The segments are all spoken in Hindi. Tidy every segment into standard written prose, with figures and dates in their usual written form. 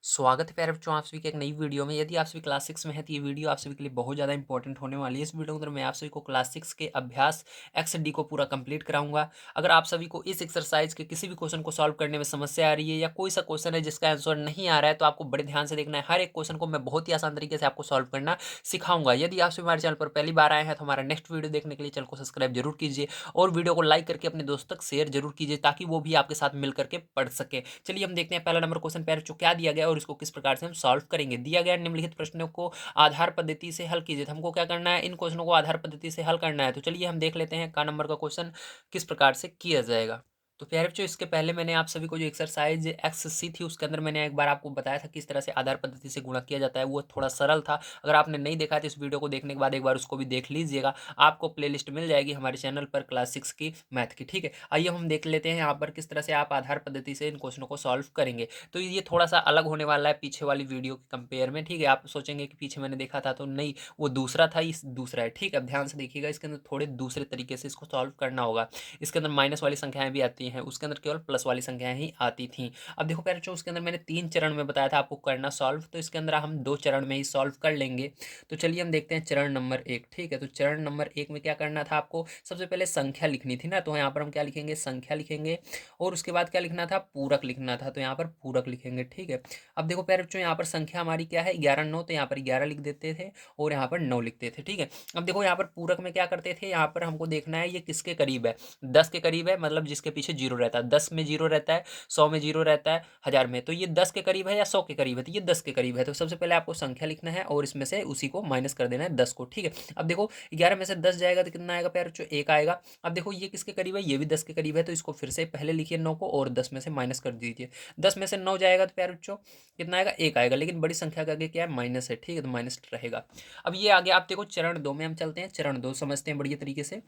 स्वागत है प्यारे बच्चों आप सभी के एक नई वीडियो में। यदि आप सभी क्लास 6 में हैं तो ये वीडियो आप सभी के लिए बहुत ज़्यादा इंपॉर्टेंट होने वाली है। इस वीडियो के अंदर मैं आप सभी को क्लास 6 के अभ्यास एक्स डी को पूरा कंप्लीट कराऊंगा। अगर आप सभी को इस एक्सरसाइज के किसी भी क्वेश्चन को सॉल्व करने में समस्या आ रही है या कोई सा क्वेश्चन है जिसका आंसर नहीं आ रहा है तो आपको बड़े ध्यान से देखना है। हर एक क्वेश्चन को मैं बहुत ही आसान तरीके से आपको सॉल्व करना सिखाऊंगा। यदि आप सभी हमारे चैनल पर पहली बार आए हैं तो हमारा नेक्स्ट वीडियो देखने के लिए चैनल को सब्सक्राइब जरूर कीजिए और वीडियो को लाइक करके अपने दोस्तों तक शेयर जरूर कीजिए ताकि वो भी आपके साथ मिल करके पढ़ सके। चलिए हम देखते हैं पहला नंबर क्वेश्चन प्यारे बच्चों क्या दिया गया और इसको किस प्रकार से हम सॉल्व करेंगे। दिया गया निम्नलिखित प्रश्नों को आधार पद्धति से हल कीजिए। तो हमको क्या करना है, इन क्वेश्चनों को आधार पद्धति से हल करना है। तो चलिए हम देख लेते हैं का नंबर का क्वेश्चन किस प्रकार से किया जाएगा। तो प्यारे बच्चों इसके पहले मैंने आप सभी को जो एक्सरसाइज एक्स सी थी उसके अंदर मैंने एक बार आपको बताया था किस तरह से आधार पद्धति से गुणा किया जाता है। वो थोड़ा सरल था। अगर आपने नहीं देखा है तो इस वीडियो को देखने के बाद एक बार उसको भी देख लीजिएगा। आपको प्लेलिस्ट मिल जाएगी हमारे चैनल पर क्लास 6 की मैथ की। ठीक है, आइए हम देख लेते हैं यहाँ पर किस तरह से आप आधार पद्धति से इन क्वेश्चनों को सॉल्व करेंगे। तो ये थोड़ा सा अलग होने वाला है पीछे वाली वीडियो के कंपेयर में। ठीक है, आप सोचेंगे कि पीछे मैंने देखा था तो नहीं, वो दूसरा था, इस दूसरा है। ठीक है, अब ध्यान से देखिएगा, इसके अंदर थोड़े दूसरे तरीके से इसको सॉल्व करना होगा। इसके अंदर माइनस वाली संख्याएं भी आती हैं, उसके अंदर केवल प्लस वाली संख्याएं ही आती थी। अब देखो प्यारे बच्चों उसके अंदर मैंने 3 चरण में बताया था आपको करना सॉल्व, तो इसके अंदर हम 2 चरण में ही सॉल्व कर लेंगे। तो चलिए हम देखते हैं चरण नंबर 1। ठीक है, तो चरण नंबर 1 में क्या करना था आपको, सबसे पहले संख्या लिखनी थी ना, तो यहाँ पर हम क्या लिखेंगे, संख्या लिखेंगे और उसके बाद क्या लिखना था, पूरक लिखना था, तो यहाँ पर पूरक लिखेंगे। ठीक है, अब देखो प्यारे बच्चों यहाँ पर संख्या हमारी क्या है, 11 9, तो यहाँ पर 11 लिख देते थे और यहाँ पर 9 लिखते थे। ठीक है, अब देखो यहाँ पर पूरक में क्या करते थे, यहाँ पर हमको देखना है ये किसके करीब है, 10 के करीब है, मतलब जिसके पीछे जीरो रहता है। 10 में जीरो रहता है, 100 में जीरो रहता है, 1000 में, तो ये 10 के करीब है या 100 के करीब है, तो ये 10 के करीब है। तो सबसे पहले आपको संख्या लिखना है और इसमें से उसी को माइनस कर देना है 10 को। ठीक है, अब देखो 11 में से 10 जाएगा तो कितना आएगा प्यारे बच्चों, 1 आएगा। अब देखो ये किसके करीब है, ये भी 10 के करीब है, तो इसको फिर से पहले लिखिए 9 को और 10 में से माइनस कर दीजिए। 10 में से 9 जाएगा तो प्यारे बच्चों कितना आएगा, 1 आएगा, लेकिन बड़ी संख्या का आगे क्या है, माइनस है। ठीक है, तो माइनस रहेगा। अब ये आगे आप देखो चरण 2 में हम चलते हैं, चरण 2 समझते हैं बढ़िया तरीके से।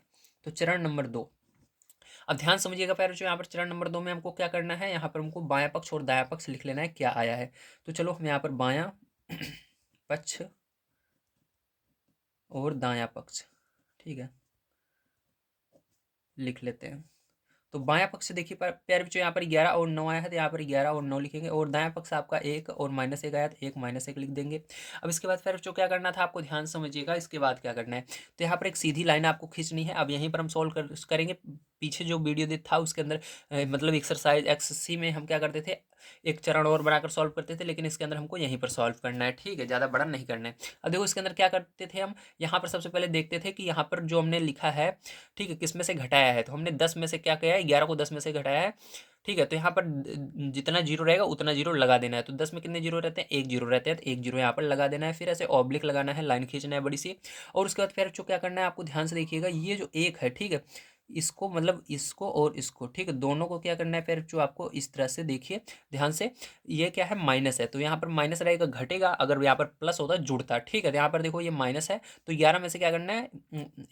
तो चरण नंबर 2, अब ध्यान समझिएगा प्यारे बच्चों, यहाँ पर चरण नंबर 2 में हमको क्या करना है, यहाँ पर हमको बायां पक्ष और दायां पक्ष लिख लेना है क्या आया है। तो चलो हम यहाँ पर बायां पक्ष और दायां पक्ष, ठीक है, लिख लेते हैं। तो बायां पक्ष से देखिए प्यारे बच्चों यहाँ पर 11 और 9 आया है, तो यहाँ पर 11 और 9 लिखेंगे और दायां पक्ष आपका 1 और -1 आया तो 1 -1 लिख देंगे। अब इसके बाद प्यारे बच्चों क्या करना था आपको, ध्यान समझिएगा, इसके बाद क्या करना है, तो यहाँ पर एक सीधी लाइन आपको खींचनी है। अब यहीं पर हम सोल्व करेंगे। पीछे जो वीडियो था उसके अंदर मतलब एक्सरसाइज एक्स सी में हम क्या करते थे, एक चरण और बनाकर सॉल्व करते थे, लेकिन इसके अंदर हमको यहीं पर सॉल्व करना है। ठीक है, ज़्यादा बड़ा नहीं करना है। अब देखो इसके अंदर क्या करते थे हम, यहाँ पर सबसे पहले देखते थे कि यहाँ पर जो हमने लिखा है, ठीक है, किस में से घटाया है, तो हमने 10 में से क्या किया है, 11 को 10 में से घटाया है। ठीक है, तो यहाँ पर जितना जीरो रहेगा उतना जीरो लगा देना है। तो 10 में कितने जीरो रहते हैं, 1 जीरो रहते हैं, तो 1 जीरो यहाँ पर लगा देना है। फिर ऐसे ऑब्लिक लगाना है, लाइन खींचना है बड़ी सी, और उसके बाद फिर जो क्या करना है आपको ध्यान से देखिएगा, ये जो एक है, ठीक है, इसको मतलब इसको और इसको, ठीक है, दोनों को क्या करना है फिर जो आपको इस तरह से देखिए ध्यान से, ये क्या है, माइनस है, तो यहाँ पर माइनस रहेगा, घटेगा, अगर यहाँ पर प्लस होता है जुड़ता। ठीक है, तो यहाँ पर देखो ये माइनस है, तो 11 में से क्या करना है,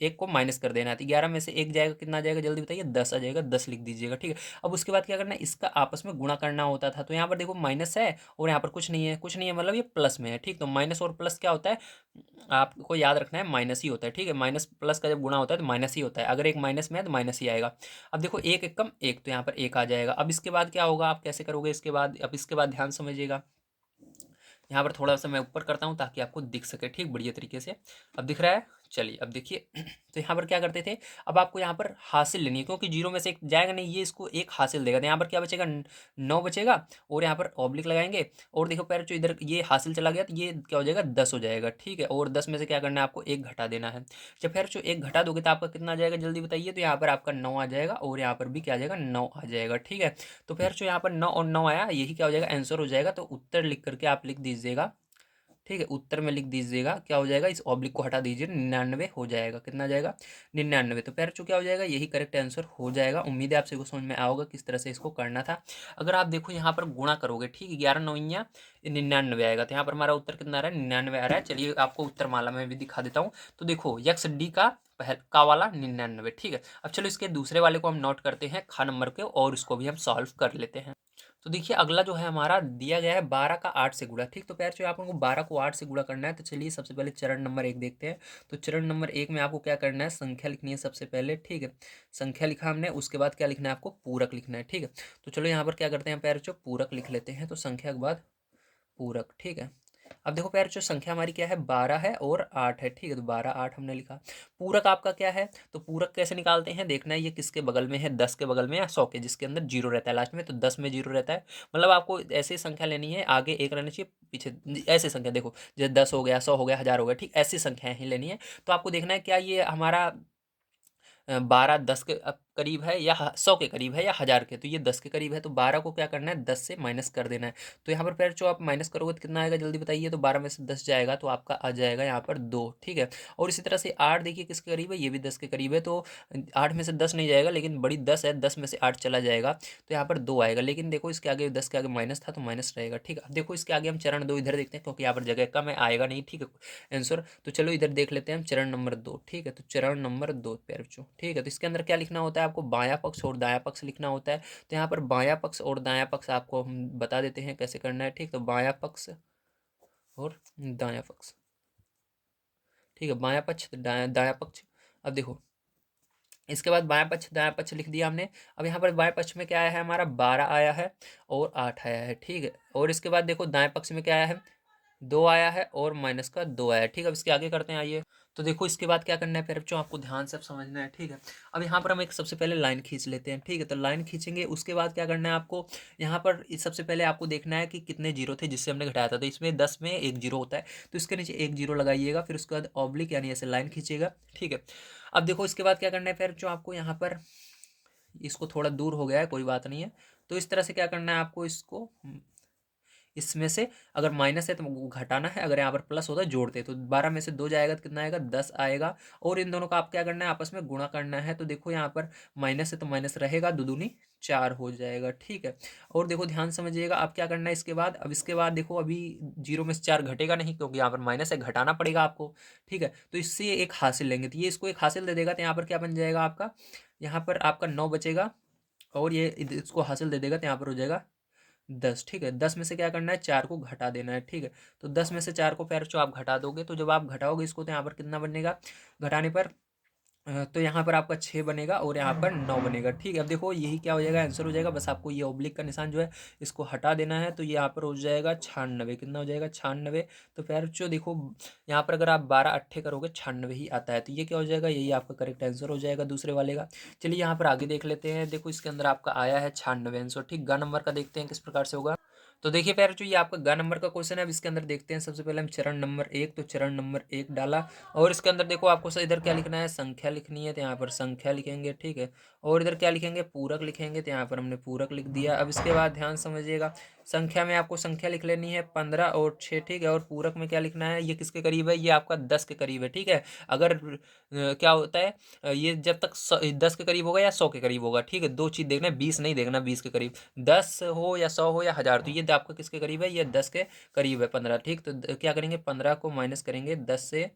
1 को माइनस कर देना है। तो 11 में से 1 जाएगा, कितना आ जाएगा जल्दी बताइए, 10 आ जाएगा, 10 लिख दीजिएगा। ठीक है, अब उसके बाद क्या करना है, इसका आपस में गुणा करना होता था। तो यहाँ पर देखो माइनस है और यहाँ पर कुछ नहीं है, कुछ नहीं है मतलब ये प्लस में है। ठीक, तो माइनस और प्लस क्या होता है, आपको याद रखना है, माइनस ही होता है। ठीक है, माइनस प्लस का जब गुणा होता है तो माइनस ही होता है, अगर एक माइनस में है तो माइनस ही आएगा। अब देखो एक एक कम एक, तो यहाँ पर 1 आ जाएगा। अब इसके बाद क्या होगा, आप कैसे करोगे इसके बाद, अब इसके बाद ध्यान समझिएगा, यहाँ पर थोड़ा सा मैं ऊपर करता हूँ ताकि आपको दिख सके, ठीक, बढ़िया तरीके से। अब दिख रहा है, चलिए अब देखिए तो यहाँ पर क्या करते थे, अब आपको यहाँ पर हासिल लेनी है, क्योंकि जीरो में से एक जाएगा नहीं, ये इसको एक हासिल देगा, तो यहाँ पर क्या बचेगा, 9 बचेगा और यहाँ पर ऑब्लिक लगाएंगे और देखो पैर जो इधर ये हासिल चला गया तो ये क्या हो जाएगा, 10 हो जाएगा। ठीक है, और 10 में से क्या करना है आपको, 1 घटा देना है। जब फिर जो 1 घटा दोगे तो आपका कितना आ जाएगा जल्दी बताइए, तो यहाँ पर आपका 9 आ जाएगा और यहाँ पर भी क्या आ जाएगा, 9 आ जाएगा। ठीक है, तो फिर जो यहाँ पर 9 और 9 आया, यही क्या हो जाएगा, आंसर हो जाएगा। तो उत्तर लिख करके आप लिख दीजिएगा। ठीक है, उत्तर में लिख दीजिएगा क्या हो जाएगा, इस ऑब्लिक को हटा दीजिए, 99 हो जाएगा। कितना आ जाएगा, 99। तो पैर क्या हो जाएगा, यही करेक्ट आंसर हो जाएगा। उम्मीद है आप सभी को समझ में आओगे किस तरह से इसको करना था। अगर आप देखो यहाँ पर गुणा करोगे, ठीक है, 11 9 99 आएगा, तो यहाँ पर हमारा उत्तर कितना आ रहा है, 99 आ रहा है। चलिए आपको उत्तर माला में भी दिखा देता हूँ। तो देखो यक्स डी का पहल का वाला 99। ठीक है, अब चलो इसके दूसरे वाले को हम नोट करते हैं खा नंबर के, और उसको भी हम सॉल्व कर लेते हैं। तो देखिए अगला जो है हमारा दिया गया है 12 का 8 से गुणा। ठीक, तो प्यार जो आपको 12 को 8 से गुणा करना है, तो चलिए सबसे पहले चरण नंबर 1 देखते हैं। तो चरण नंबर 1 में आपको क्या करना है, संख्या लिखनी है सबसे पहले। ठीक है, संख्या लिखा हमने, उसके बाद क्या लिखना है आपको, पूरक लिखना है। ठीक है, तो चलो यहाँ पर क्या करते हैं प्यार जो पूरक लिख लेते हैं। तो संख्या के बाद पूरक, ठीक है। अब देखो प्यारे जो संख्या हमारी क्या है 12 है और 8 है, ठीक है। तो 12 8 हमने लिखा। पूरक आपका क्या है, तो पूरक कैसे निकालते हैं, देखना है ये किसके बगल में है, 10 के बगल में या 100 के, जिसके अंदर जीरो रहता है लास्ट में। तो 10 में जीरो रहता है, मतलब आपको ऐसी संख्या लेनी है, आगे एक रहना चाहिए पीछे ऐसे संख्या, देखो जैसे 10 हो गया, 100 हो गया, 1000 हो गया, ठीक ऐसी संख्याएं ही लेनी है। तो आपको देखना है क्या ये हमारा 12 10 के करीब है या 100 के करीब है या 1000 के, तो ये 10 के करीब है। तो 12 को क्या करना है 10 से माइनस कर देना है। तो यहाँ पर फिर जो आप माइनस करोगे तो कितना आएगा जल्दी बताइए। तो 12 में से 10 जाएगा तो आपका आ जाएगा यहाँ पर 2, ठीक है। और इसी तरह से 8 देखिए किसके करीब है, ये भी 10 के करीब है। तो 8 में से 10 नहीं जाएगा, लेकिन बड़ी 10 है, 10 में से 8 चला जाएगा तो यहाँ पर 2 आएगा। लेकिन देखो इसके आगे 10 के आगे माइनस था तो माइनस रहेगा, ठीक है। अब देखो इसके आगे हम चरण 2 इधर देखते हैं, क्योंकि यहाँ पर जगह कम है, आएगा नहीं, ठीक है आंसर। तो चलो इधर देख लेते हैं हम चरण नंबर 2, ठीक है। तो चरण नंबर 2 प्यारे बच्चों, ठीक है। तो इसके अंदर क्या लिखना होता है, आपको बायां पक्ष और दायां पक्ष लिखना होता है। तो यहाँ पर बायां पक्ष और दायां पक्ष आपको हम बता देते हैं कैसे करना है, ठीक। तो बायां पक्ष और दायां पक्ष, ठीक है। बायां पक्ष दायां पक्ष। अब देखो इसके बाद बायां पक्ष दायां पक्ष लिख दिया हमने। अब यहाँ पर बाएं पक्ष में क्या आया है हमारा 12 आया है और 8 आया है, ठीक है। और इसके बाद देखो दाएं पक्ष में क्या आया है 2 आया है और माइनस का 2 आया है, ठीक है। अब इसके आगे करते हैं, आइए। तो देखो इसके बाद क्या करना है फिर बच्चों, आपको ध्यान से अब समझना है, ठीक है। अब यहाँ पर हम एक सबसे पहले लाइन खींच लेते हैं, ठीक है। तो लाइन खींचेंगे, उसके बाद क्या करना है आपको, यहाँ पर सबसे पहले आपको देखना है कि कितने जीरो थे जिससे हमने घटाया था। तो इसमें 10 में एक जीरो होता है, तो इसके नीचे एक जीरो लगाइएगा, फिर उसके बाद ऑब्लिक यानी ऐसे लाइन खींचिएगा, ठीक है। अब देखो इसके बाद क्या करना है फिर जो आपको यहाँ पर, इसको थोड़ा दूर हो गया है, कोई बात नहीं है। तो इस तरह से क्या करना है आपको, इसको इसमें से अगर माइनस है तो घटाना है, अगर यहाँ पर प्लस होता है जोड़ते। तो 12 में से 2 जाएगा तो कितना आएगा 10 आएगा। और इन दोनों का आप क्या करना है आपस में गुणा करना है। तो देखो यहाँ पर माइनस है तो माइनस रहेगा, दो दूनी 4 हो जाएगा, ठीक है। और देखो ध्यान समझिएगा अब क्या करना है इसके बाद। अब इसके बाद देखो अभी 0 में से 4 घटेगा नहीं, क्योंकि यहाँ पर माइनस है, घटाना पड़ेगा आपको, ठीक है। तो इससे एक हासिल लेंगे, तो ये इसको एक हासिल दे देगा, तो यहाँ पर क्या बन जाएगा आपका, यहाँ पर आपका 9 बचेगा और ये इसको हासिल दे देगा, तो यहाँ पर हो जाएगा 10, ठीक है। 10 में से क्या करना है 4 को घटा देना है, ठीक है। तो 10 में से 4 को फिर जो आप घटा दोगे, तो जब आप घटाओगे इसको तो यहाँ पर कितना बनेगा घटाने पर, तो यहाँ पर आपका 6 बनेगा और यहाँ पर 9 बनेगा, ठीक है। अब देखो यही क्या हो जाएगा आंसर हो जाएगा, बस आपको ये ऑब्लिक का निशान जो है इसको हटा देना है। तो ये यहाँ पर हो जाएगा 96, कितना हो जाएगा 96। तो फिर जो देखो यहाँ पर अगर आप 12 अट्ठे करोगे 96 ही आता है, तो ये क्या हो जाएगा, यही आपका करेक्ट आंसर हो जाएगा दूसरे वाले का। चलिए यहाँ पर आगे देख लेते हैं। देखो इसके अंदर आपका आया है 96 आंसर, ठीक। ग नंबर का देखते हैं किस प्रकार से होगा। तो देखिए प्यारे जो ये आपका ग नंबर का क्वेश्चन है। अब इसके अंदर देखते हैं, सबसे पहले हम चरण नंबर 1, तो चरण नंबर 1 डाला। और इसके अंदर देखो आपको इधर क्या लिखना है, संख्या लिखनी है, तो यहाँ पर संख्या लिखेंगे, ठीक है। और इधर क्या लिखेंगे, पूरक लिखेंगे, तो यहाँ पर हमने पूरक लिख दिया। अब इसके बाद ध्यान समझिएगा, संख्या में आपको संख्या लिख लेनी है 15 और 6, ठीक है। और पूरक में क्या लिखना है, ये किसके करीब है, ये आपका 10 के करीब है, ठीक है। अगर क्या होता है ये जब तक 10 के करीब होगा या 100 के करीब होगा, ठीक है। दो चीज़ देखना है, 20 नहीं देखना, 20 के करीब। 10 हो या 100 हो या 1000, तो ये आपका किसके करीब है, ये 10 के करीब है 15, ठीक। तो क्या करेंगे 15 को माइनस करेंगे 10 से,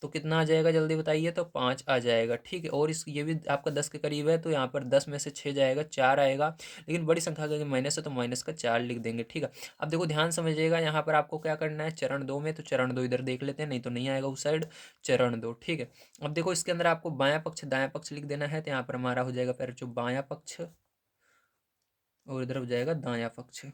तो कितना आ जाएगा जल्दी बताइए। तो 5 आ जाएगा, ठीक है। और इस ये भी आपका 10 के करीब है, तो यहाँ पर 10 में से 6 जाएगा 4 आएगा। लेकिन बड़ी संख्या का माइनस है तो माइनस का 4 लिख देंगे, ठीक है। अब देखो ध्यान समझिएगा, यहाँ पर आपको क्या करना है चरण 2 में, तो चरण 2 इधर देख लेते हैं, नहीं तो नहीं आएगा उस साइड, चरण 2, ठीक है। अब देखो इसके अंदर आपको बायां पक्ष दायां पक्ष लिख देना है, तो यहाँ पर हमारा हो जाएगा फिर जो बायां पक्ष और इधर हो जाएगा दायां पक्ष,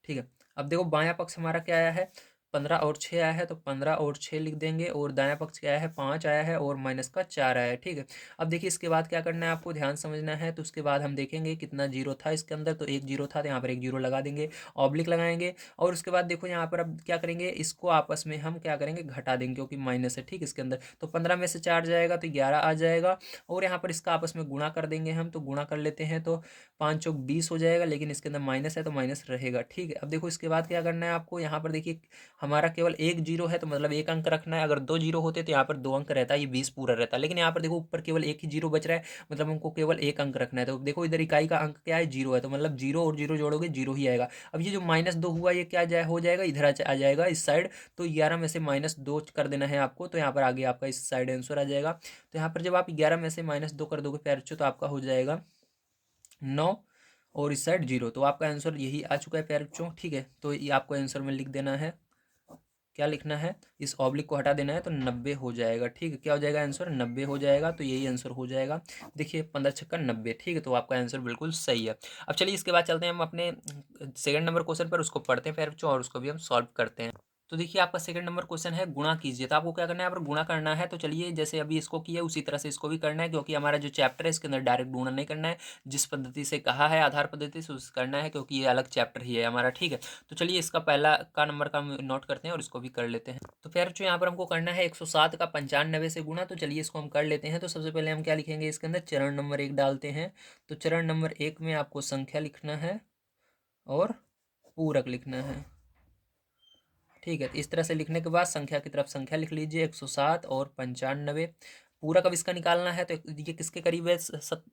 ठीक है। अब देखो बायां पक्ष हमारा क्या आया है 15 और 6 आया है, तो 15 और 6 लिख देंगे। और दायां पक्ष क्या आया है 5 आया है और माइनस का 4 आया है, ठीक है। अब देखिए इसके बाद क्या करना है आपको ध्यान समझना है। तो उसके बाद हम देखेंगे कितना जीरो था इसके अंदर, तो एक जीरो था, तो यहाँ पर एक जीरो लगा देंगे, ऑब्लिक लगाएंगे। और उसके बाद देखो यहाँ पर अब क्या करेंगे, इसको आपस में हम क्या करेंगे घटा देंगे, क्योंकि माइनस है, ठीक इसके अंदर। तो 15 में से 4 जाएगा तो 11 आ जाएगा। और यहाँ पर इसका आपस में गुणा कर देंगे हम, तो गुणा कर लेते हैं, तो 5 चौक 20 हो जाएगा। लेकिन इसके अंदर माइनस है तो माइनस रहेगा, ठीक है। अब देखो इसके बाद क्या करना है आपको, यहाँ पर देखिए हमारा केवल एक जीरो है, तो मतलब एक अंक रखना है। अगर दो जीरो होते तो यहाँ पर दो अंक रहता है, ये 20 पूरा रहता है। लेकिन यहाँ पर देखो ऊपर केवल एक ही जीरो बच रहा है, मतलब हमको केवल एक अंक रखना है। तो देखो इधर इकाई का अंक क्या है, जीरो है, तो मतलब जीरो और जीरो जोड़ोगे जीरो ही आएगा। अब ये जो -2 हुआ ये क्या जाए हो जाएगा, इधर आ जाएगा इस साइड। तो 11 में से -2 कर देना है आपको, तो यहाँ पर आगे आपका इस साइड आंसर आ जाएगा। तो यहाँ पर जब आप 11 में से -2 कर दोगे प्यारे बच्चों, तो आपका हो जाएगा 9 और इस साइड जीरो। तो आपका आंसर यही आ चुका है प्यारे बच्चों, ठीक है। तो ये आपको आंसर में लिख देना है क्या लिखना है, इस ऑब्लिक को हटा देना है तो 90 हो जाएगा। ठीक है, क्या हो जाएगा आंसर, 90 हो जाएगा। तो यही आंसर हो जाएगा। देखिए 15 छक्का 90। ठीक है, तो आपका आंसर बिल्कुल सही है। अब चलिए इसके बाद चलते हैं हम अपने सेकंड नंबर क्वेश्चन पर, उसको पढ़ते हैं फिर और उसको भी हम सॉल्व करते हैं। तो देखिए आपका सेकंड नंबर क्वेश्चन है गुणा कीजिए। तो आपको क्या करना है, यहाँ पर गुणा करना है। तो चलिए जैसे अभी इसको किया उसी तरह से इसको भी करना है, क्योंकि हमारा जो चैप्टर है इसके अंदर डायरेक्ट गुणा नहीं करना है, जिस पद्धति से कहा है आधार पद्धति से उस करना है, क्योंकि ये अलग चैप्टर ही है हमारा। ठीक है, तो चलिए इसका पहला का नंबर का हम नोट करते हैं और इसको भी कर लेते हैं। तो फिर जो यहाँ पर हमको करना है 107 का 95 से गुणा। तो चलिए इसको हम कर लेते हैं। तो सबसे पहले हम क्या लिखेंगे, इसके अंदर चरण नंबर 1 डालते हैं। तो चरण नंबर 1 में आपको संख्या लिखना है और पूरक लिखना है। ठीक है, तो इस तरह से लिखने के बाद संख्या की तरफ संख्या लिख लीजिए 107 और 95। पूरक अब इसका निकालना है, तो ये किसके करीब है,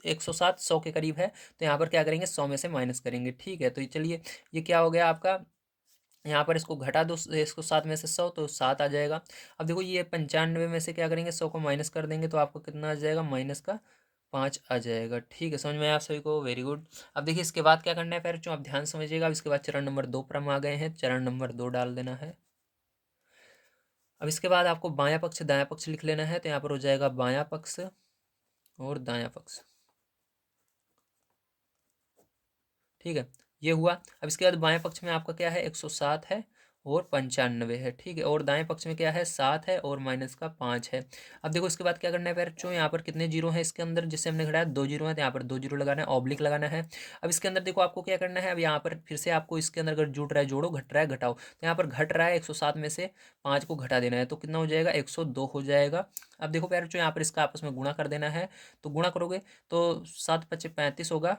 107 100 के करीब है। तो यहाँ पर क्या करेंगे, 100 में से माइनस करेंगे। ठीक है, तो ये चलिए ये क्या हो गया आपका, यहाँ पर इसको घटा दो, इसको 7 में से 100 तो 7 आ जाएगा। अब देखो ये 95 में से क्या करेंगे, 100 को माइनस कर देंगे तो आपको कितना आ जाएगा, माइनस का 5 आ जाएगा। ठीक है, समझ में आया आप सभी को, वेरी गुड। अब देखिए इसके बाद क्या करना है, फिर जो आप ध्यान समझिएगा। अब इसके बाद चरण नंबर 2 पर हम आ गए हैं, चरण नंबर 2 डाल देना है। अब इसके बाद आपको बायां पक्ष दायां पक्ष लिख लेना है। तो यहाँ पर हो जाएगा बायां पक्ष और दायां पक्ष। ठीक है, ये हुआ। अब इसके बाद बाएं पक्ष में आपका क्या है, 107 है और 95 है। ठीक है, और दाएं पक्ष में क्या है, 7 है और माइनस का 5 है। अब देखो इसके बाद क्या करना है बच्चों, यहाँ पर कितने जीरो हैं इसके अंदर, जिससे हमने घटाया 2 जीरो है, तो यहाँ पर 2 जीरो लगाना है, ऑब्लिक लगाना है। अब इसके अंदर देखो आपको क्या करना है, अब यहाँ पर फिर से आपको इसके अंदर अगर जुड़ रहा है जोड़ो, घट रहा है घटाओ। तो यहाँ पर घट रहा है, 107 में से 5 को घटा देना है, तो कितना हो जाएगा, 102 हो जाएगा। अब देखो प्यारे बच्चों यहाँ पर इसका आपस में गुणा कर देना है। तो गुणा करोगे तो 7 पच्चे 35 होगा,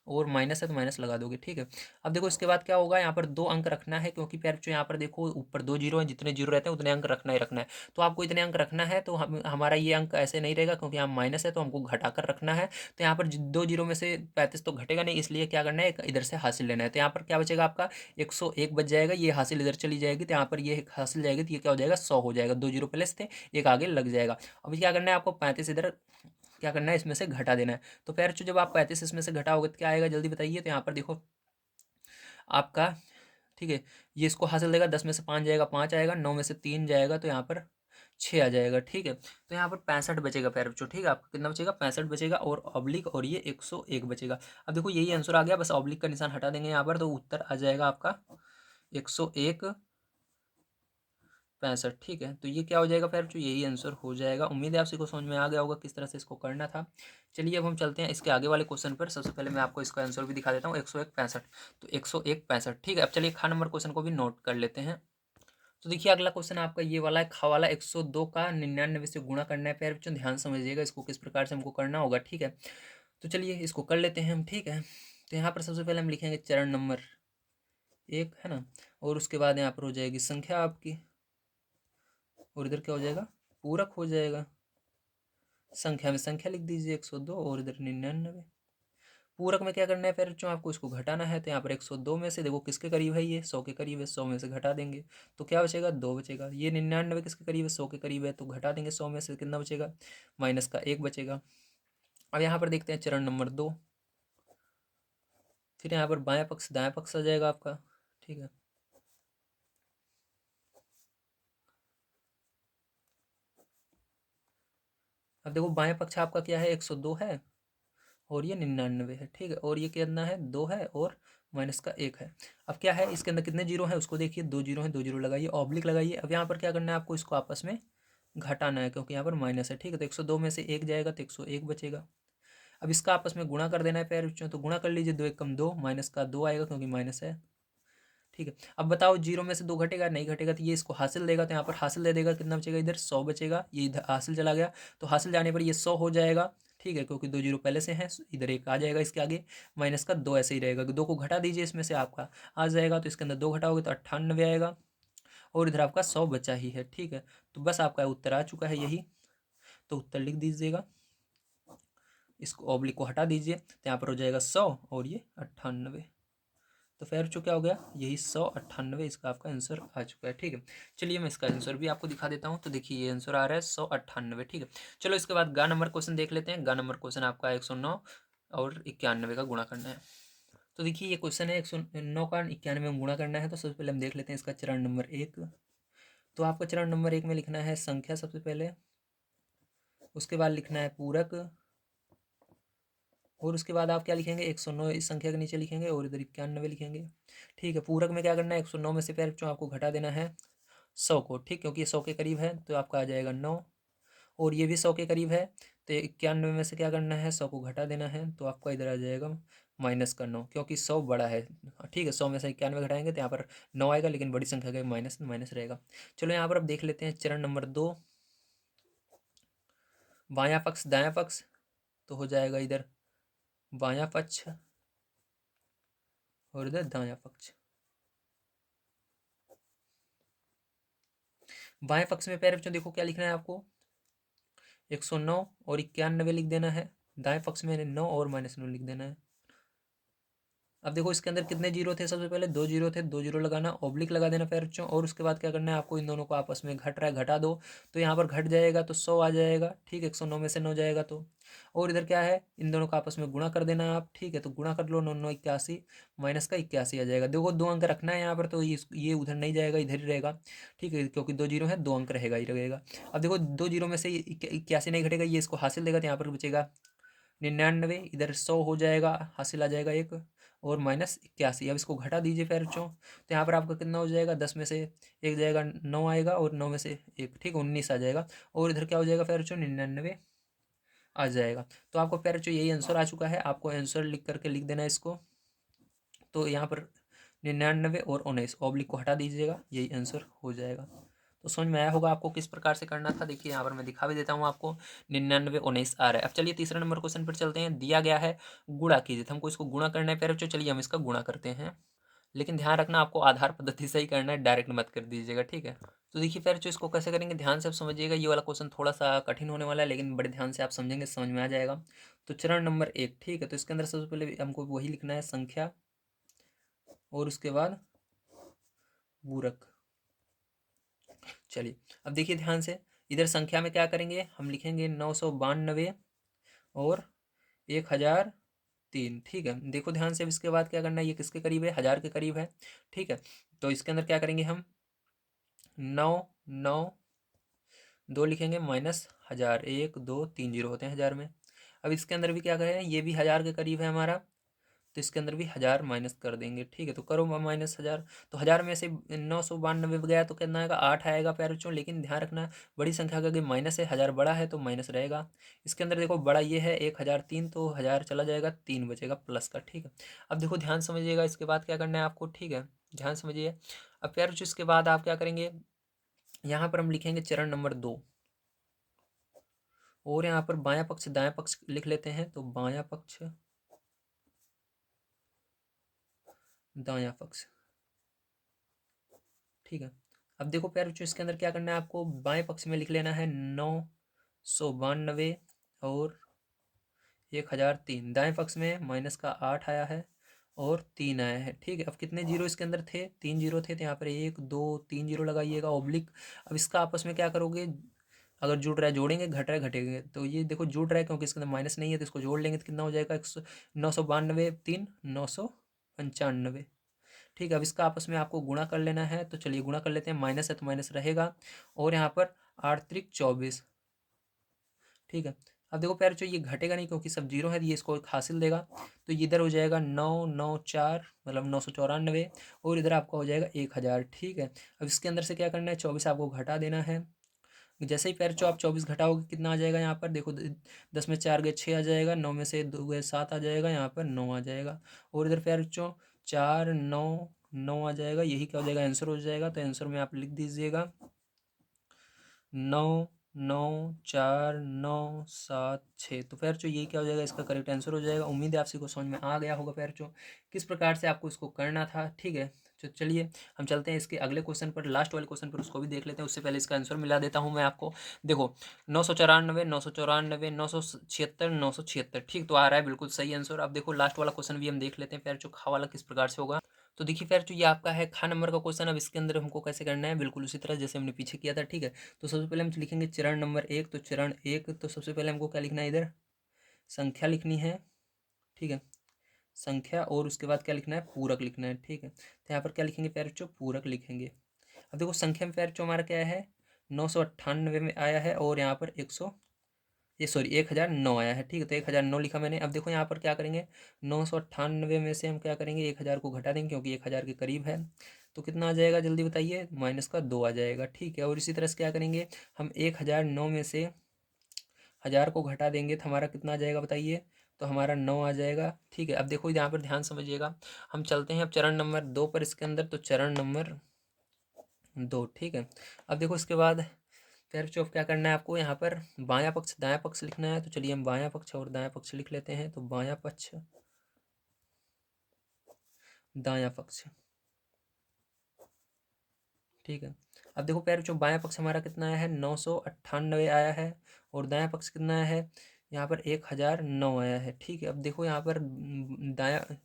और माइनस है तो माइनस लगा दोगे। ठीक है, अब देखो इसके बाद क्या होगा, यहाँ पर 2 अंक रखना है, क्योंकि प्यार बच्चों यहाँ पर देखो ऊपर 2 जीरो है, जितने जीरो रहते हैं उतने अंक रखना ही रखना है। तो आपको इतने अंक रखना है, तो हमारा ये अंक ऐसे नहीं रहेगा, क्योंकि यहाँ माइनस है तो हमको घटा कर रखना है। तो यहाँ पर 2 जीरो में से 35 तो घटेगा नहीं, इसलिए क्या करना है, इधर से हासिल लेना है। तो यहाँ पर क्या बचेगा आपका, 101 बच जाएगा। ये हासिल इधर चली जाएगी, तो यहाँ पर ये हासिल जाएगी, तो ये क्या हो जाएगा, 100 हो जाएगा। 2 जीरो प्लस थे, एक आगे लग जाएगा। अभी क्या करना है आपको, 35 इधर क्या करना है, इसमें से घटा देना है। तो फिर जब आप 35 इसमें से घटाओगे तो क्या आएगा, जल्दी बताइए। तो यहाँ पर देखो आपका, ठीक है, ये इसको हासिल देगा, 10 में से 5 जाएगा 5 आएगा, 9 में से 3 जाएगा तो यहाँ पर 6 आ जाएगा। ठीक है, तो यहाँ पर 65 बचेगा पैर बच्चों। ठीक है, आपका कितना बचेगा, 65 बचेगा, और ऑब्लिक और ये 101 बचेगा। अब देखो यही आंसर आ गया, बस ऑब्लिक का निशान हटा देंगे यहाँ पर, तो उत्तर आ जाएगा आपका 101 65। ठीक है, तो ये क्या हो जाएगा फिर, जो यही आंसर हो जाएगा। उम्मीद है आप सभी को समझ में आ गया होगा किस तरह से इसको करना था। चलिए अब हम चलते हैं इसके आगे वाले क्वेश्चन पर। सबसे पहले मैं आपको इसका आंसर भी दिखा देता हूँ, 101 65। तो 101 65। ठीक है, अब चलिए खा नंबर क्वेश्चन को भी नोट कर लेते हैं। तो देखिए अगला क्वेश्चन आपका ये वाला है, खा वाला 102 का 99 से गुणा करना है। फिर बच्चों ध्यान समझिएगा इसको किस प्रकार से हमको करना होगा। ठीक है, तो चलिए इसको कर लेते हैं हम। ठीक है, तो यहाँ पर सबसे पहले हम लिखेंगे चरण नंबर 1 है ना, और उसके बाद यहाँ पर हो जाएगी संख्या आपकी, और इधर क्या हो जाएगा, पूरक हो जाएगा। संख्या में संख्या लिख दीजिए 102 और इधर 99। पूरक में क्या करना है फिर जो आपको इसको घटाना है। तो यहाँ पर 102 में से देखो किसके करीब है, ये 100 के करीब है, 100 में से घटा देंगे तो क्या बचेगा, 2 बचेगा। ये 99 किसके करीब है, 100 के करीब है, तो घटा देंगे 100 में से, कितना बचेगा, माइनस का 1 बचेगा। अब यहाँ पर देखते हैं चरण नंबर 2। फिर यहाँ पर बायां पक्ष दायां पक्ष आ जाएगा आपका। ठीक है, अब देखो बायां पक्ष आपका क्या है, 102 है और ये 99 है। ठीक है, और ये कितना है, 2 है और माइनस का 1 है। अब क्या है इसके अंदर कितने जीरो है उसको देखिए, 2 जीरो है, 2 जीरो लगाइए, ऑब्लिक लगाइए। अब यहाँ पर क्या करना है आपको, इसको आपस में घटाना है, क्योंकि यहाँ पर माइनस है। ठीक है, तो 102 में से 1 जाएगा तो 101 बचेगा। अब इसका आपस में गुणा कर देना है पैर बच्चों, तो गुणा कर लीजिए, 2 एकम 2, माइनस का 2 आएगा क्योंकि माइनस है। ठीक है, अब बताओ जीरो में से 2 घटेगा, नहीं घटेगा, तो ये इसको हासिल देगा, तो यहाँ पर हासिल दे देगा, कितना बचेगा, इधर 100 बचेगा। ये इधर हासिल चला गया, तो हासिल जाने पर ये 100 हो जाएगा। ठीक है, क्योंकि 2 जीरो पहले से हैं, इधर एक आ जाएगा इसके आगे, माइनस का 2 ऐसे ही रहेगा। 2 को घटा दीजिए, इसमें से आपका आ जाएगा, तो इसके अंदर 2 घटाओगे तो 98 आएगा, और इधर आपका 100 बचा ही है। ठीक है, तो बस आपका उत्तर आ चुका है यही, तो उत्तर लिख दीजिएगा, इसको ऑब्लिक को हटा दीजिए, तो यहाँ पर हो जाएगा 100 और ये 98। तो फिर जो क्या हो गया, यही 198 इसका आपका आंसर आ चुका है। ठीक है, चलिए मैं इसका आंसर भी आपको दिखा देता हूँ। तो देखिए ये आंसर आ रहा है 198। ठीक है, चलो इसके बाद गा नंबर क्वेश्चन देख लेते हैं। गा नंबर क्वेश्चन आपका 109 और 91 का गुणा करना है। तो देखिए ये क्वेश्चन है 109 का 91 में गुणा करना है। तो सबसे पहले हम देख लेते हैं इसका चरण नंबर 1। तो आपको चरण नंबर 1 में लिखना है संख्या सबसे पहले, उसके बाद लिखना है पूरक, और उसके बाद आप क्या लिखेंगे 109 इस संख्या के नीचे लिखेंगे और इधर 91 लिखेंगे। ठीक है, पूरक में क्या करना है 109 में से पैर आपको घटा देना है 100 को, ठीक, क्योंकि ये 100 के करीब है तो आपका आ जाएगा 9, और ये भी 100 के करीब है तो 91 में से क्या करना है 100 को घटा देना है तो आपका इधर आ जाएगा -9, क्योंकि 100 बड़ा है। ठीक है, 100 में से 91 घटाएंगे तो यहाँ पर 9 आएगा, लेकिन बड़ी संख्या का माइनस माइनस रहेगा। चलो यहाँ पर अब देख लेते हैं चरण नंबर 2, बायां पक्ष दायां पक्ष, तो हो जाएगा इधर बायां पक्ष और इधर दायां पक्ष। बाएं पक्ष में पैर बच्चों देखो क्या लिखना है आपको 109 और 91 लिख देना है, दाएं पक्ष में 9 और -9 लिख देना है। अब देखो इसके अंदर कितने जीरो थे, सबसे पहले 2 जीरो थे, 2 जीरो लगाना, ऑब्लिक लगा देना पैर बच्चों, और उसके बाद क्या करना है आपको इन दोनों को आपस में घट रहा है घटा दो, तो यहाँ पर घट जाएगा तो 100 आ जाएगा। ठीक है, 109 में से 9 जाएगा तो, और इधर क्या है इन दोनों को आपस में गुणा कर देना है आप। ठीक है, तो गुणा कर लो, 9 9 81 माइनस का 81 आ जाएगा। देखो 2 अंक रखना है यहाँ पर, तो ये उधर नहीं जाएगा, इधर ही रहेगा। ठीक है, क्योंकि 2 जीरो है 2 अंक रहेगा ही रहेगा। अब देखो 2 जीरो में से 81 नहीं घटेगा, ये इसको हासिल देगा तो यहाँ पर बचेगा 99, इधर 100 हो जाएगा, हासिल आ जाएगा एक, और -81। अब इसको घटा दीजिए फिर बच्चों, तो यहाँ पर आपका कितना हो जाएगा 10 में से 1 जाएगा 9 आएगा, और 9 में से 1 ठीक 19 आ जाएगा, और इधर क्या हो जाएगा फिर बच्चों 99 आ जाएगा। तो आपको फिर बच्चों यही आंसर आ चुका है, आपको आंसर लिख करके लिख देना है इसको। तो यहाँ पर 99 और 19 ऑब्लिक को हटा दीजिएगा, यही आंसर हो जाएगा। तो समझ में आया होगा आपको किस प्रकार से करना था। देखिए यहाँ पर मैं दिखा भी देता हूँ आपको, 99 19 आ रहा है। अब चलिए तीसरे नंबर क्वेश्चन पर चलते हैं। दिया गया है गुणा कीजिए, तो हमको इसको गुणा करना है पहले, चलिए हम इसका गुणा करते हैं, लेकिन ध्यान रखना आपको आधार पद्धति से ही करना है, डायरेक्ट मत कर दीजिएगा। ठीक है, तो देखिए फिर जो इसको कैसे करेंगे ध्यान से आप समझिएगा, ये वाला क्वेश्चन थोड़ा सा कठिन होने वाला है, लेकिन बड़े ध्यान से आप समझेंगे समझ में आ जाएगा। तो चरण नंबर 1, ठीक है, तो इसके अंदर सबसे पहले हमको वही लिखना है संख्या, और उसके बाद पूरक। चलिए अब देखिए ध्यान से, इधर संख्या में क्या करेंगे हम लिखेंगे 992 और 1003। ठीक है, देखो ध्यान से, इसके बाद क्या करना है, ये किसके करीब है 1000 के करीब है। ठीक है, तो इसके अंदर क्या करेंगे हम 9 9 2 लिखेंगे -1000, 1 2 3 जीरो होते हैं 1000 में। अब इसके अंदर भी क्या करें, ये भी 1000 के करीब है हमारा, तो इसके अंदर भी 1000 माइनस कर देंगे। ठीक है, तो करो -1000, तो 1000 में से 992 गया तो कितना आएगा 8 आएगा प्यारे बच्चों, लेकिन ध्यान रखना बड़ी संख्या का माइनस है, 1000 बड़ा है तो माइनस रहेगा। इसके अंदर देखो बड़ा ये है 1003, तो 1000 चला जाएगा, 3 बचेगा प्लस का। ठीक है, अब देखो ध्यान समझिएगा, इसके बाद क्या करना है आपको। ठीक है, ध्यान समझिए। अब प्यारे बच्चों इसके बाद आप क्या करेंगे, यहाँ पर हम लिखेंगे चरण नंबर 2, और यहाँ पर बायां पक्ष दायां पक्ष लिख लेते हैं, तो बायां पक्ष दायां पक्ष। ठीक है, अब देखो प्यारे बच्चों इसके अंदर क्या करना है आपको, बाएं पक्ष में लिख लेना है 992 और 1003, दाएं पक्ष में माइनस का 8 आया है और 3 आया है। ठीक है, अब कितने जीरो इसके अंदर थे, 3 जीरो थे, तो यहाँ पर 1 2 3 जीरो लगाइएगा ऑब्लिक। अब इसका आपस में क्या करोगे, अगर जुड़ रहा है जोड़ेंगे, घट रहा है घटेंगे, तो ये देखो जुड़ रहा है क्योंकि इसके अंदर माइनस नहीं है, तो इसको जोड़ लेंगे तो कितना हो जाएगा 992 3 995। ठीक है, अब इसका आपस में आपको गुणा कर लेना है, तो चलिए गुणा कर लेते हैं, माइनस है तो माइनस रहेगा, और यहाँ पर 8 त्रिक 24। ठीक है, अब देखो प्यारे जो ये घटेगा नहीं क्योंकि सब जीरो है, ये इसको एक हासिल देगा, तो ये इधर हो जाएगा 994 मतलब 994, और इधर आपका हो जाएगा 1000। ठीक है, अब इसके अंदर से क्या करना है 24 आपको घटा देना है। जैसे ही पैर आप 24 घटाओगे कितना आ जाएगा, यहाँ पर देखो 10 में 4 गए 6 आ जाएगा, 9 में से 2 गए 7 आ जाएगा, यहाँ पर 9 आ जाएगा, और इधर पैर 4 9 9 आ जाएगा, यही क्या हो जाएगा आंसर हो जाएगा। तो आंसर में आप लिख दीजिएगा 9 9 4 9 7 6। तो पैर यही क्या हो जाएगा, इसका करेक्ट आंसर हो जाएगा। उम्मीद है आप सबको समझ में आ गया होगा पैर किस प्रकार से आपको इसको करना था। ठीक है, तो चलिए हम चलते हैं इसके अगले क्वेश्चन पर, लास्ट वाले क्वेश्चन पर, उसको भी देख लेते हैं। उससे पहले इसका आंसर मिला देता हूँ मैं आपको। देखो 994 994 976 976, ठीक, तो आ रहा है बिल्कुल सही आंसर। अब देखो लास्ट वाला क्वेश्चन भी हम देख लेते हैं पैर खा वाला किस प्रकार से होगा। तो देखिए फिर ये आपका है खा नंबर का क्वेश्चन। अब इसके अंदर हमको कैसे करना है, बिल्कुल उसी तरह जैसे हमने पीछे किया था। ठीक है, तो सबसे पहले हम लिखेंगे चरण नंबर 1, तो चरण 1, तो सबसे पहले हमको क्या लिखना है, इधर संख्या लिखनी है। ठीक है, संख्या, और उसके बाद क्या लिखना है पूरक लिखना है। ठीक है, तो यहाँ पर क्या लिखेंगे प्यारे बच्चों, पूरक लिखेंगे। अब देखो संख्या में पैर जो हमारा क्या है, 998 में आया है और यहाँ पर 1009 आया है। ठीक है, तो 1009 लिखा मैंने। अब देखो यहाँ पर क्या करेंगे, 998 में से हम क्या करेंगे, 1000 को घटा देंगे क्योंकि 1000 के करीब है। तो कितना आ जाएगा जल्दी बताइए, माइनस का 2 आ जाएगा। ठीक है, और इसी तरह से क्या करेंगे, हम 1009 में से 1000 को घटा देंगे तो हमारा कितना आ जाएगा बताइए, तो हमारा 9 आ जाएगा। ठीक है, अब देखो यहाँ पर ध्यान समझिएगा, हम चलते हैं अब चरण नंबर 2 पर इसके अंदर, तो चरण नंबर 2। ठीक है, अब देखो इसके बाद फिर जो क्या करना है आपको, यहाँ पर बायां पक्ष दायां पक्ष लिखना है। तो चलिए हम बायां पक्ष और दायां पक्ष लिख लेते हैं। तो बायां पक्ष दायां पक्ष। ठीक है, अब देखो पैर जो बायां पक्ष हमारा कितना आया है, 998 आया है, और दायां पक्ष कितना आया है, यहाँ पर 1009 आया है। ठीक है, अब देखो यहाँ पर दायां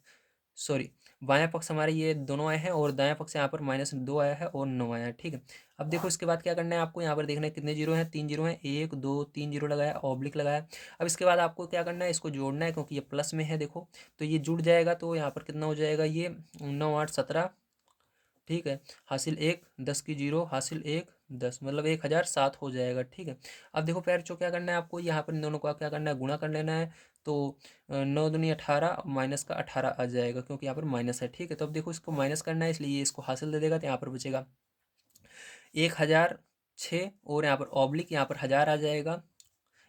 सॉरी बायां पक्ष हमारे ये दोनों आए हैं, और दायां पक्ष यहाँ पर -2 आया है और 9 आया है। ठीक है, अब देखो इसके बाद क्या करना है आपको, यहाँ पर देखना है कितने जीरो हैं, 3 जीरो हैं, 1 2 3 जीरो लगाया, ऑब्लिक लगाया। अब इसके बाद आपको क्या करना है, इसको जोड़ना है क्योंकि ये प्लस में है। देखो तो ये जुड़ जाएगा, तो यहाँ पर कितना हो जाएगा, ये 9 8 17। ठीक है, हासिल 1 10 की जीरो, हासिल 1 10, मतलब 1007 हो जाएगा। ठीक है, अब देखो पैर चो क्या करना है आपको, यहाँ पर इन दोनों का क्या करना है, गुणा कर लेना है। तो 9 दूनी 18, माइनस का 18 आ जाएगा क्योंकि यहाँ पर माइनस है। ठीक है, तो अब देखो इसको माइनस करना है, इसलिए ये इसको हासिल दे देगा, तो यहाँ पर बचेगा 1006, और यहाँ पर ऑब्लिक यहाँ पर 1000 आ जाएगा,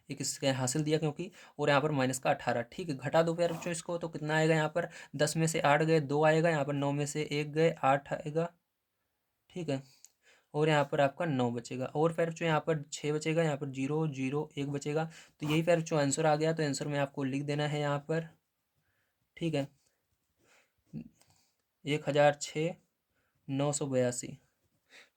एक इसके हासिल दिया क्योंकि, और यहाँ पर माइनस का 18। ठीक है, घटा दो पैर बच्चों इसको, तो कितना आएगा, यहाँ पर 10 में से 8 गए 2 आएगा, यहाँ पर 9 में से 1 गए 8 आएगा। ठीक है, और यहाँ पर आपका 9 बचेगा, और फिर जो यहाँ पर 6 बचेगा, यहाँ पर 0 0 1 बचेगा। तो यही फिर जो आंसर आ गया, तो आंसर में आपको लिख देना है यहाँ पर। ठीक है, 1006,982।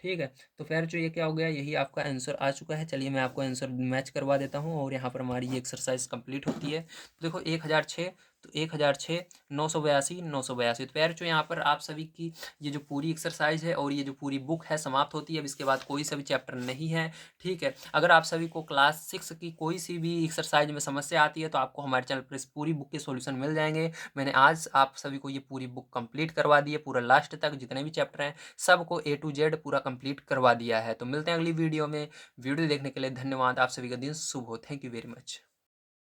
ठीक है, तो फिर जो ये क्या हो गया, यही आपका आंसर आ चुका है। चलिए मैं आपको आंसर मैच करवा देता हूँ, और यहाँ पर हमारी ये एक्सरसाइज कंप्लीट होती है। तो देखो 1006, तो 1006 982 982। तो फिर जो यहाँ पर आप सभी की ये जो पूरी एक्सरसाइज है और ये जो पूरी बुक है समाप्त होती है। अब इसके बाद कोई सा भी चैप्टर नहीं है। ठीक है, अगर आप सभी को क्लास 6 की कोई सी भी एक्सरसाइज में समस्या आती है तो आपको हमारे चैनल पर इस पूरी बुक के सॉल्यूशन मिल जाएंगे। मैंने आज आप सभी को ये पूरी बुक कंप्लीट करवा दी है, पूरा लास्ट तक जितने भी चैप्टर हैं सबको A to Z पूरा कंप्लीट करवा दिया है। तो मिलते हैं अगली वीडियो में। वीडियो देखने के लिए धन्यवाद। आप सभी का दिन शुभ हो। Thank you very much.